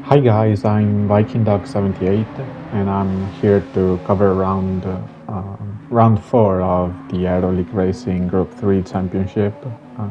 Hi guys, I'm Viking Dog 78 and I'm here to cover round 4 of the Aero League Racing Group 3 Championship,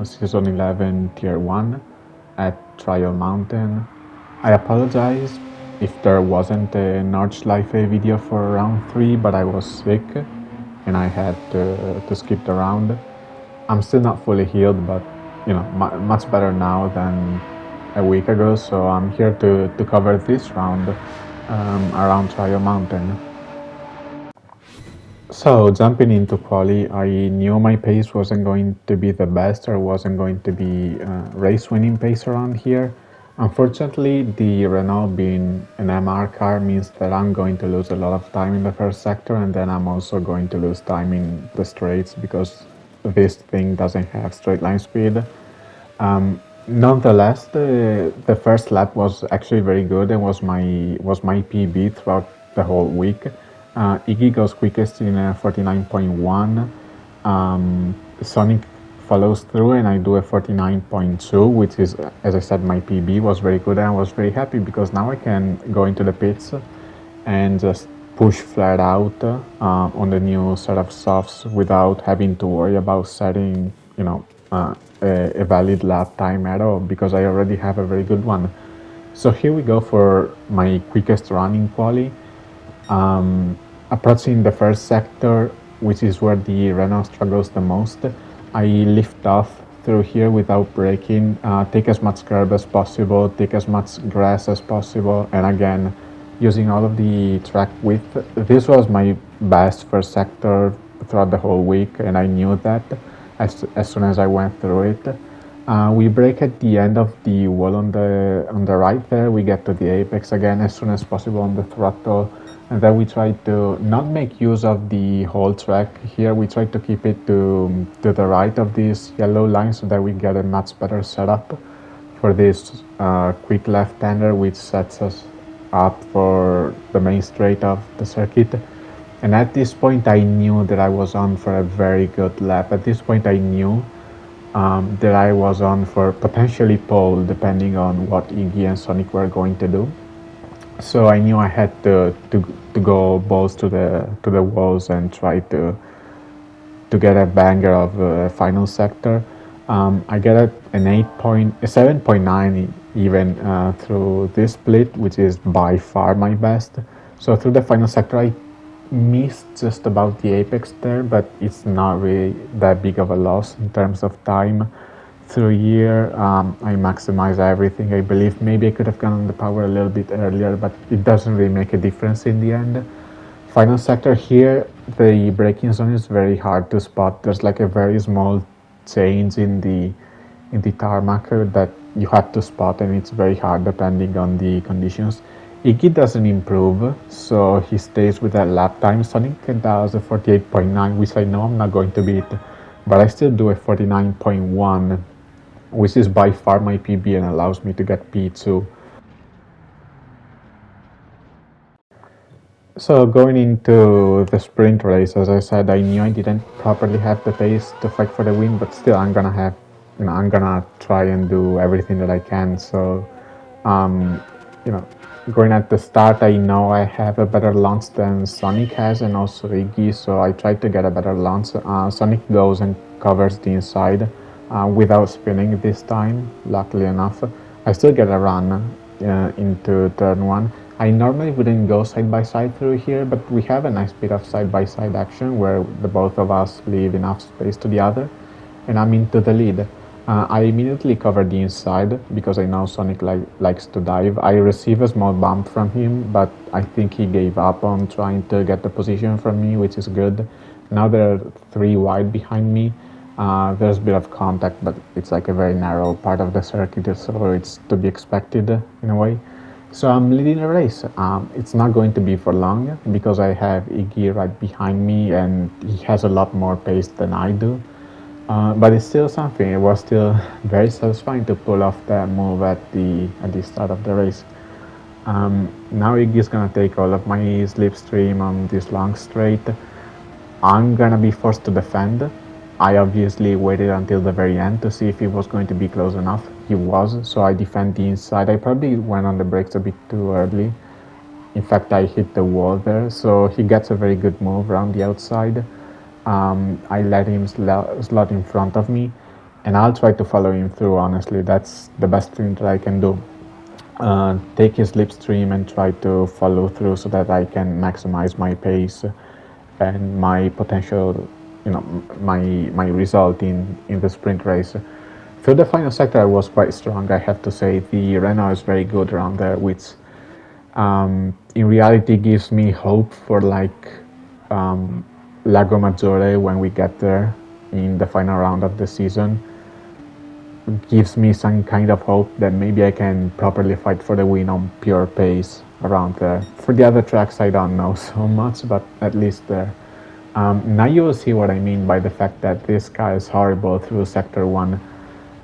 Season 11 Tier 1 at Trial Mountain. I apologize if there wasn't a Notch Life A video for round 3, but I was sick and I had to skip the round. I'm still not fully healed, but much better now than a week ago. So I'm here to cover this round around Trial Mountain. So jumping into quali, I knew my pace wasn't going to be the best or wasn't going to be race winning pace around here. Unfortunately, the Renault being an MR car means that I'm going to lose a lot of time in the first sector, and then I'm also going to lose time in the straights because this thing doesn't have straight line speed. Nonetheless, the first lap was actually very good and was my PB throughout the whole week. Iggy goes quickest in 49.1. Sonic follows through and I do a 49.2, which is, as I said, my PB was very good and I was very happy because now I can go into the pits and just push flat out on the new set of softs without having to worry about setting, a valid lap time at all because I already have a very good one. So here we go for my quickest run in quali. Approaching the first sector, which is where the Renault struggles the most, I lift off through here without braking, take as much curb as possible, take as much grass as possible, and again, using all of the track width. This was my best first sector throughout the whole week, and I knew that as soon as I went through it. We brake at the end of the wall on the right there. We get to the apex again as soon as possible on the throttle, and then we try to not make use of the whole track here. We try to keep it to the right of this yellow line so that we get a much better setup for this quick left-hander, which sets us up for the main straight of the circuit. And at this point, I knew that I was on for a very good lap. At this point, I knew that I was on for potentially pole, depending on what Iggy and Sonic were going to do. So I knew I had to go balls to the walls and try to get a banger of final sector. I get an 7.9 even through this split, which is by far my best. So through the final sector, I missed just about the apex there, but it's not really that big of a loss in terms of time. Through here, I maximize everything. I believe maybe I could have gone on the power a little bit earlier, but it doesn't really make a difference in the end. Final sector here, the braking zone is very hard to spot. There's like a very small change in the tarmac that you have to spot, and it's very hard depending on the conditions. Iggy doesn't improve, so he stays with that lap time. Sonic does a 48.9, which I know I'm not going to beat, but I still do a 49.1, which is by far my PB and allows me to get P2. So going into the sprint race, as I said, I knew I didn't properly have the pace to fight for the win, but still I'm gonna try and do everything that I can. So, going at the start, I know I have a better launch than Sonic has and also Iggy, so I try to get a better launch. Sonic goes and covers the inside without spinning this time, luckily enough. I still get a run into turn 1. I normally wouldn't go side by side through here, but we have a nice bit of side by side action where the both of us leave enough space to the other, and I'm into the lead. I immediately cover the inside because I know Sonic likes to dive. I receive a small bump from him, but I think he gave up on trying to get the position from me, which is good. Now there are 3 wide behind me. There's a bit of contact, but it's like a very narrow part of the circuit, so it's to be expected in a way. So I'm leading the race. It's not going to be for long because I have Iggy right behind me and he has a lot more pace than I do. But it's still something. It was still very satisfying to pull off that move at the start of the race. Now Iggy's gonna take all of my slipstream on this long straight. I'm gonna be forced to defend I obviously waited until the very end to see if he was going to be close enough. He was, so I defend the inside. I probably went on the brakes a bit too early. In fact, I hit the wall there, so he gets a very good move around the outside. I let him slot in front of me, and I'll try to follow him through, honestly. That's the best thing that I can do. Take his slipstream and try to follow through so that I can maximize my pace and my potential, my result in the sprint race. Through the final sector, I was quite strong, I have to say. The Renault is very good around there, which in reality gives me hope for Lago Maggiore when we get there in the final round of the season. Gives me some kind of hope that maybe I can properly fight for the win on pure pace around there. For the other tracks, I don't know so much, but at least there. Now you will see what I mean by the fact that this car is horrible through Sector 1.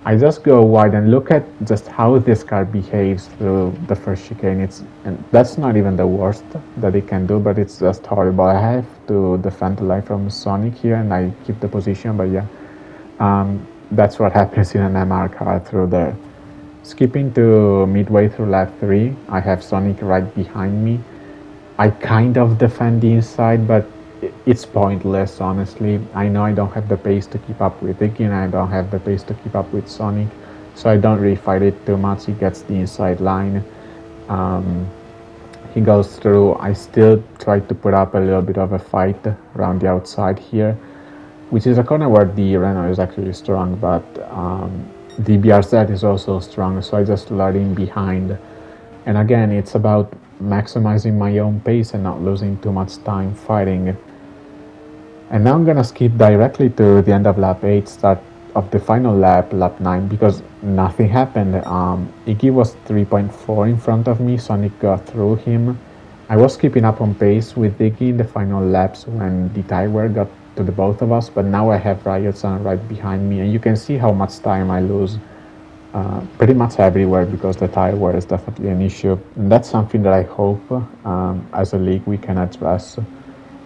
I just go wide and look at just how this car behaves through the first chicane. And that's not even the worst that it can do, but it's just horrible. I have to defend the life from Sonic here, and I keep the position, but yeah. That's what happens in an MR car through there. Skipping to midway through lap 3, I have Sonic right behind me. I kind of defend the inside, but it's pointless, honestly. I know I don't have the pace to keep up with Iggy, and I don't have the pace to keep up with Sonic, so I don't really fight it too much. He gets the inside line. He goes through. I still try to put up a little bit of a fight around the outside here, which is a corner where the Renault is actually strong, but the BRZ is also strong, so I just let him behind. And again, it's about maximizing my own pace and not losing too much time fighting. And now I'm gonna skip directly to the end of lap 8, start of the final lap, lap 9, because nothing happened. Iggy was 3.4 in front of me, Sonic got through him. I was keeping up on pace with Iggy in the final laps when the tire wear got to the both of us, but now I have Riotson right behind me, and you can see how much time I lose pretty much everywhere because the tire wear is definitely an issue. And that's something that I hope as a league we can address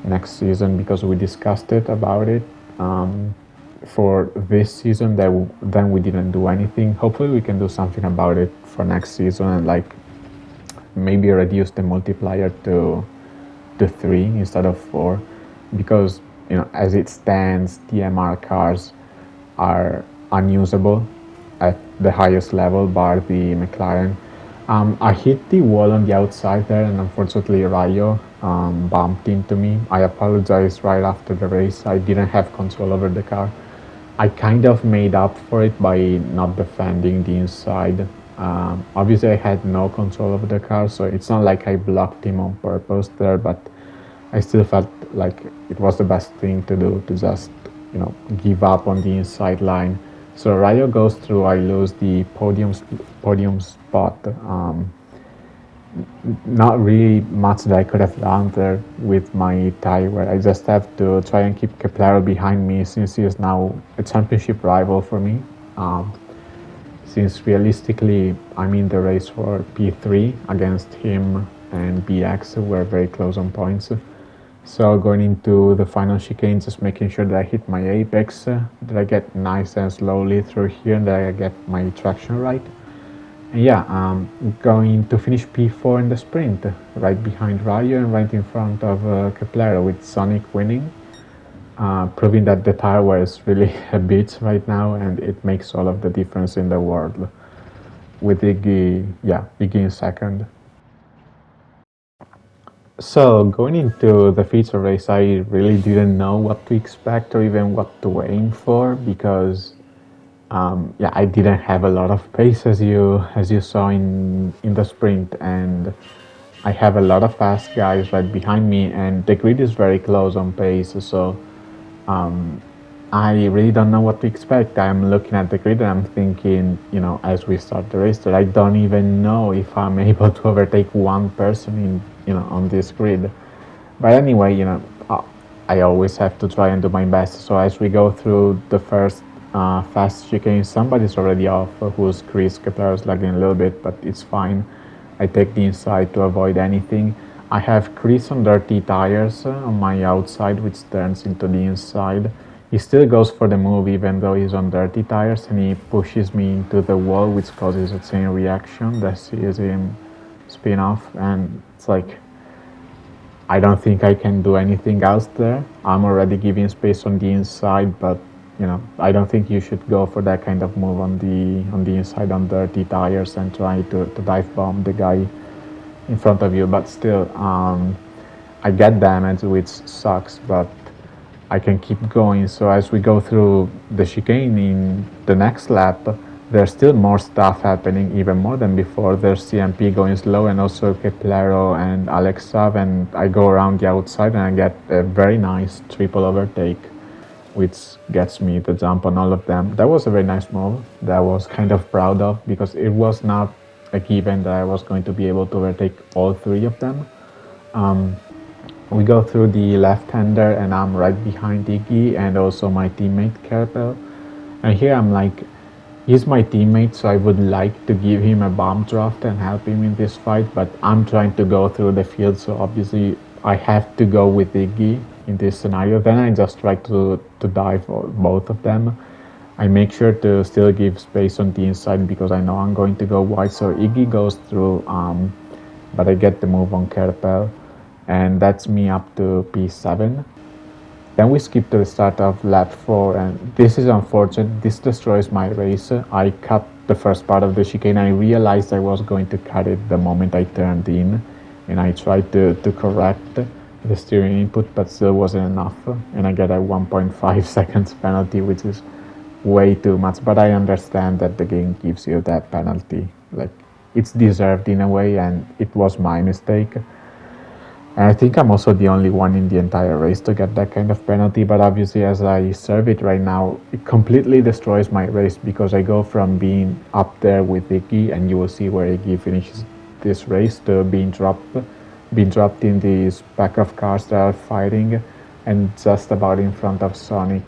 next season, because we discussed it about it for this season, then we didn't do anything. Hopefully we can do something about it for next season and maybe reduce the multiplier to 3 instead of 4, because as it stands, the MR cars are unusable at the highest level, bar the McLaren. I hit the wall on the outside there, and unfortunately Rayo bumped into me. I apologized right after the race. I didn't have control over the car. I kind of made up for it by not defending the inside. Obviously I had no control over the car, so it's not like I blocked him on purpose there, but I still felt like it was the best thing to do, to just give up on the inside line. So Rayo goes through, I lose the podium spot. Not really much that I could have done there with my tire. I just have to try and keep Kepler behind me, since he is now a championship rival for me. Since realistically I'm in the race for P3 against him and BX, who were very close on points. So going into the final chicane, just making sure that I hit my apex, that I get nice and slowly through here, and that I get my traction right. And yeah, going to finish P4 in the sprint, right behind Rayo and right in front of Kepler, with Sonic winning, proving that the tire wear is really a bitch right now, and it makes all of the difference in the world. With Iggy in second. So going into the feature race, I really didn't know what to expect or even what to aim for, because I didn't have a lot of pace, as you saw in the sprint, and I have a lot of fast guys right behind me, and the grid is very close on pace, so I really don't know what to expect. I'm looking at the grid and I'm thinking, as we start the race, that I don't even know if I'm able to overtake one person on this grid. But anyway, I always have to try and do my best. So as we go through the first fast chicane, somebody's already off, who's Chris. Kepler is lagging a little bit, but it's fine. I take the inside to avoid anything. I have Chris on dirty tires on my outside, which turns into the inside. He still goes for the move even though he's on dirty tires, and he pushes me into the wall, which causes a chain reaction that sees him spin off, and it's like, I don't think I can do anything else there. I'm already giving space on the inside, but I don't think you should go for that kind of move on the inside on dirty tires and try to dive bomb the guy in front of you. But still, I get damage, which sucks, but I can keep going. So as we go through the chicane in the next lap, there's still more stuff happening, even more than before. There's CMP going slow, and also Keplero and Alexav, and I go around the outside and I get a very nice triple overtake, which gets me the jump on all of them. That was a very nice move that I was kind of proud of, because it was not a given that I was going to be able to overtake all three of them. We go through the left-hander, and I'm right behind Iggy and also my teammate Kerpel. And here I'm like, he's my teammate, so I would like to give him a bomb draft and help him in this fight, but I'm trying to go through the field, so obviously I have to go with Iggy in this scenario. Then I just try to dive both of them. I make sure to still give space on the inside because I know I'm going to go wide, so Iggy goes through, but I get the move on Kerpel, and that's me up to P7. Then we skip to the start of lap 4, and this is unfortunate. This destroys my race. I cut the first part of the chicane. I realized I was going to cut it the moment I turned in, and I tried to correct the steering input, but still wasn't enough, and I get a 1.5 seconds penalty, which is way too much, but I understand that the game gives you that penalty. Like, it's deserved in a way, and it was my mistake. And I think I'm also the only one in the entire race to get that kind of penalty, but obviously as I serve it right now, it completely destroys my race, because I go from being up there with Iggy, and you will see where Iggy finishes this race, to being dropped in this pack of cars that are fighting, and just about in front of Sonic.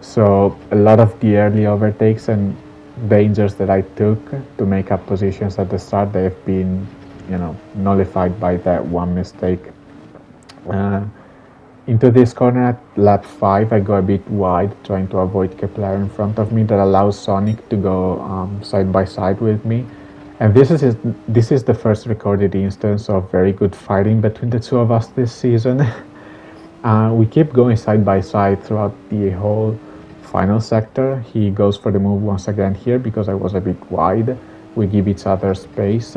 So a lot of the early overtakes and dangers that I took to make up positions at the start, they've been nullified by that one mistake. Into this corner at lap 5, I go a bit wide, trying to avoid Kepler in front of me. That allows Sonic to go side by side with me. And this is the first recorded instance of very good fighting between the two of us this season. We keep going side by side throughout the whole final sector. He goes for the move once again here because I was a bit wide. We give each other space,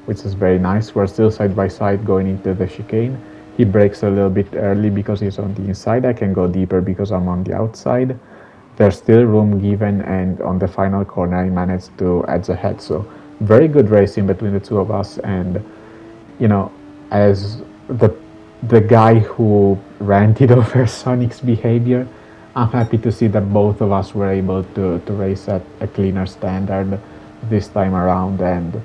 which is very nice. We're still side by side going into the chicane. He breaks a little bit early because he's on the inside. I can go deeper because I'm on the outside. There's still room given, and on the final corner I managed to edge ahead. So very good racing between the two of us, and as the guy who ranted over Sonic's behavior, I'm happy to see that both of us were able to race at a cleaner standard this time around, and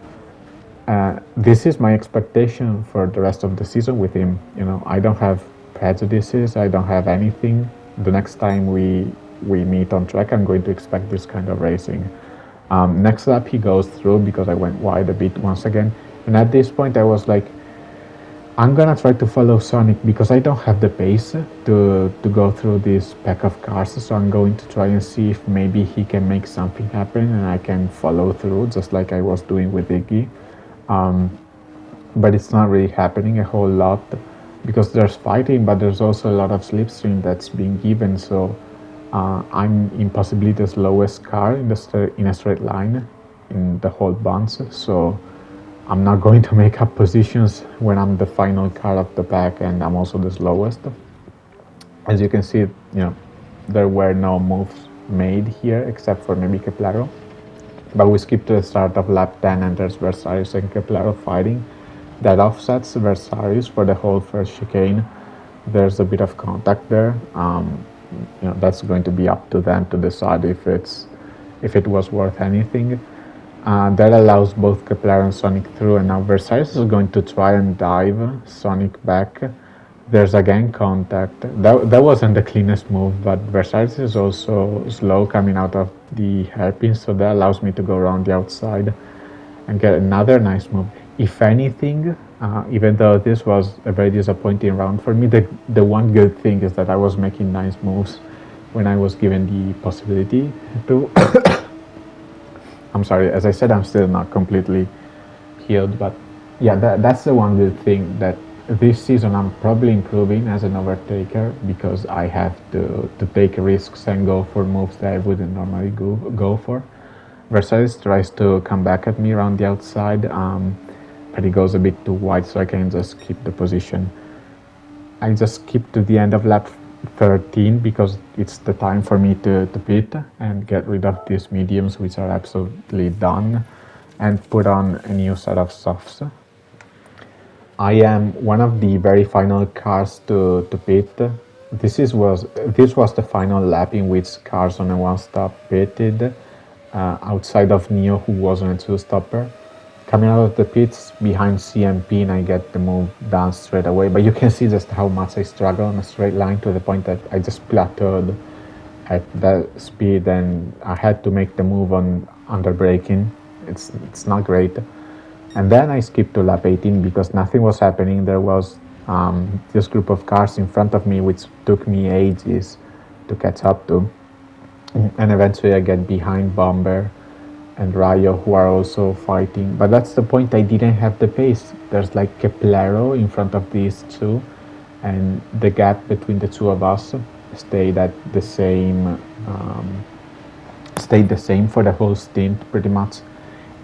this is my expectation for the rest of the season with him. I don't have prejudices, I don't have anything. The next time we meet on track, I'm going to expect this kind of racing. Next lap he goes through because I went wide a bit once again, and at this point I was like, I'm gonna try to follow Sonic because I don't have the pace to go through this pack of cars, so I'm going to try and see if maybe he can make something happen and I can follow through just like I was doing with Iggy. But it's not really happening a whole lot because there's fighting, but there's also a lot of slipstream that's being given, so I'm in possibly the slowest car in a straight line in the whole bunch, so I'm not going to make up positions when I'm the final car of the pack and I'm also the slowest. As you can see, there were no moves made here except for maybe Keplero. But we skip to the start of lap 10 and there's Versailles and Keplero fighting. That offsets Versailles for the whole first chicane. There's a bit of contact there. That's going to be up to them to decide if it was worth anything. That allows both Kepler and Sonic through, and now Versailles is going to try and dive Sonic back. There's again contact. That wasn't the cleanest move, but Versailles is also slow coming out of the hairpin, so that allows me to go around the outside and get another nice move. if anything, even though this was a very disappointing round for me, the one good thing is that I was making nice moves when I was given the possibility to. I'm sorry, as I said, I'm still not completely healed, but yeah, that's the one good thing that this season I'm probably improving as an overtaker because I have to take risks and go for moves that I wouldn't normally go for. Versailles tries to come back at me around the outside, but he goes a bit too wide, so I can just keep the position. I just keep to the end of lap 13 because it's the time for me to pit and get rid of these mediums, which are absolutely done, and put on a new set of softs. I am one of the very final cars to pit. This was the final lap in which cars on a one-stop pitted, outside of Neo, who was on a two-stopper. Coming out of the pits behind CMP, and I get the move done straight away. But you can see just how much I struggle on a straight line to the point that I just plateaued at that speed, and I had to make the move on under braking. It's not great. And then I skipped to lap 18 because nothing was happening. There was this group of cars in front of me, which took me ages to catch up to. And eventually I get behind Bomber and Rayo, who are also fighting. But that's the point, I didn't have the pace. There's like a Plero in front of these two, and the gap between the two of us stayed at the same, stayed the same for the whole stint pretty much.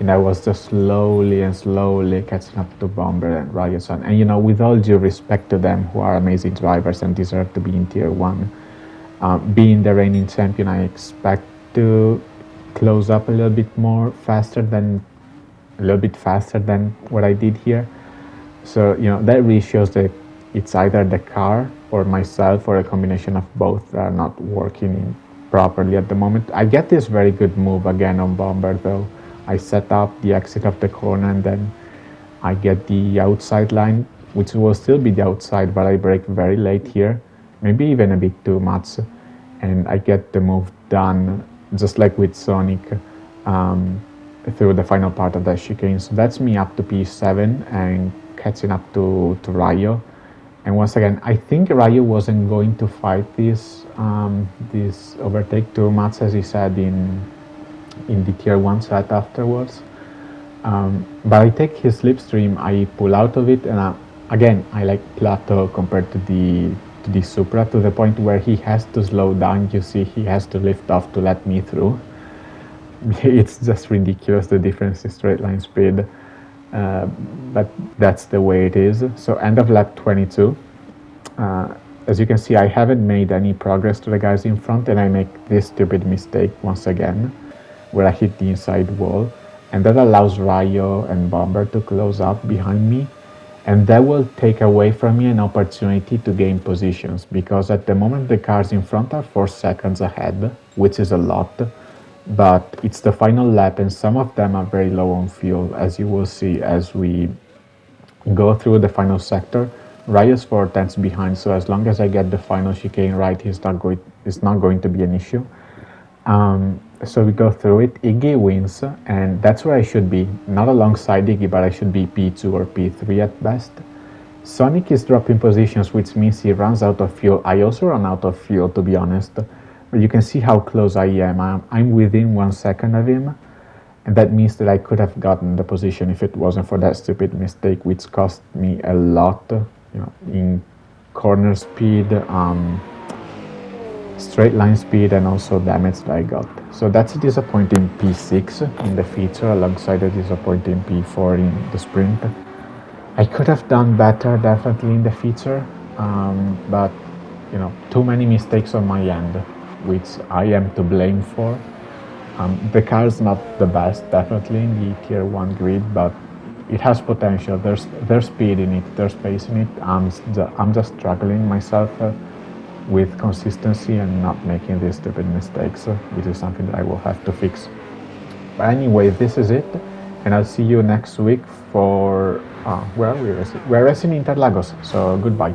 And I was just slowly and slowly catching up to Bomber and Rayo-san. And you know, with all due respect to them, who are amazing drivers and deserve to be in Tier 1, being the reigning champion, I expect to close up a little bit faster than what I did here. So you know, that really shows that it's either the car or myself or a combination of both that are not working properly at the moment. I get this very good move again on Bomber though. I set up the exit of the corner and then I get the outside line, which will still be the outside, but I brake very late here, maybe even a bit too much, and I get the move done just like with Sonic through the final part of that chicane. So that's me up to P7 and catching up to Rayo. And once again, I think Rayo wasn't going to fight this overtake too much, as he said in the Tier 1 set afterwards. But I take his slipstream, I pull out of it, and again, I like plateau compared to the Supra, to the point where he has to slow down. You see, he has to lift off to let me through. It's just ridiculous, the difference in straight line speed. But that's the way it is. So end of lap 22. As you can see, I haven't made any progress to the guys in front, and I make this stupid mistake once again, where I hit the inside wall, and that allows Rayo and Bomber to close up behind me, and that will take away from me an opportunity to gain positions, because at the moment the cars in front are 4 seconds ahead, which is a lot, but it's the final lap and some of them are very low on fuel, as you will see as we go through the final sector. Rayo's 4 tenths behind, so as long as I get the final chicane right, it's not going to be an issue. So we go through it. Iggy wins, and that's where I should be. Not alongside Iggy, but I should be P2 or P3 at best. Sonic is dropping positions, which means he runs out of fuel. I also run out of fuel, to be honest. But you can see how close I am. I'm within 1 second of him, and that means that I could have gotten the position if it wasn't for that stupid mistake, which cost me a lot, you know, in corner speed, straight line speed, and also damage that I got. So that's a disappointing P6 in the feature, alongside a disappointing P4 in the sprint. I could have done better, definitely, in the feature, but you know, too many mistakes on my end, which I am to blame for. The car's not the best, definitely, in the Tier 1 grid, but it has potential. There's speed in it, there's pace in it. I'm just struggling myself with consistency and not making these stupid mistakes, which is something that I will have to fix. But anyway, this is it, and I'll see you next week for where are we racing? We're racing in Interlagos, so goodbye.